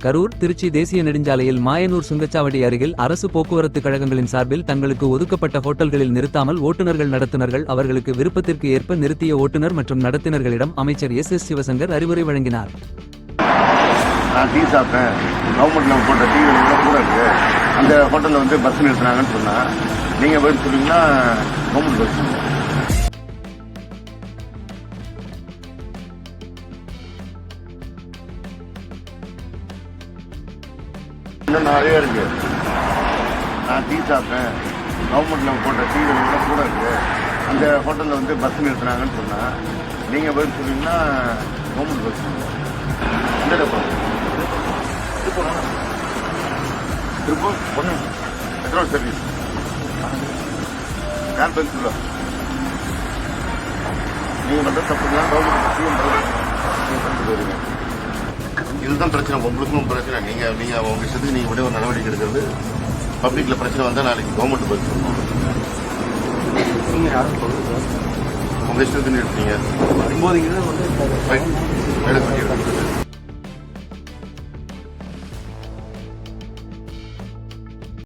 கரூர் திருச்சி தேசிய நெடுஞ்சாலையில் மாயனூர் சுங்கச்சாவடி அருகில் அரசு போக்குவரத்து கழகங்களின் சார்பில் தங்களுக்கு ஒதுக்கப்பட்ட ஹோட்டல்களில் நிறுத்தாமல் ஓட்டுநர்கள் நடத்துனர்கள் அவர்களுக்கு விருப்பத்திற்கு ஏற்ப நிறுத்திய ஓட்டுநர் மற்றும் நடத்துனர்களிடம் அமைச்சர் எஸ். சிவசங்கர் அறிவுரை வழங்கினார். நான் டீ சாப்பிட்டேன், கவர்மெண்ட்ல போட்ட டீ கூட இருக்கு, அந்த ஹோட்டலில் வந்து பஸ் நிறுத்தினாங்கன்னு சொன்னா நீங்க போய் சொல்லுவீங்கன்னா கவர்மெண்ட் பஸ் இன்னும் நிறைய இருக்கு. நான் டீ சாப்பிட்டேன், கவர்மெண்ட்ல போட்ட டீ கூட இருக்கு, அந்த ஹோட்டலில் வந்து பஸ் நிறுத்தினாங்கன்னு சொன்னா நீங்க போய் சொல்லுவீங்கன்னா கவர்மெண்ட் பஸ் திருப்பூர் பொண்ணு பெட்ரோல் சர்வீஸ் யார் பேர் சொல்ல நீங்க மட்டும் தப்புனா கவர்மெண்ட் போயிருங்க. இதுதான் பிரச்சனை, உங்களுக்கும் பிரச்சனை. நீங்க உங்க இஷ்டத்துக்கு நீங்க விட ஒரு நடவடிக்கை எடுக்கிறது. பப்ளிக்ல பிரச்சனை வந்தா நாளைக்கு கவர்மெண்ட் பதில் சொல்லணும். உங்க இஷ்டத்துக்கு எடுத்தீங்க.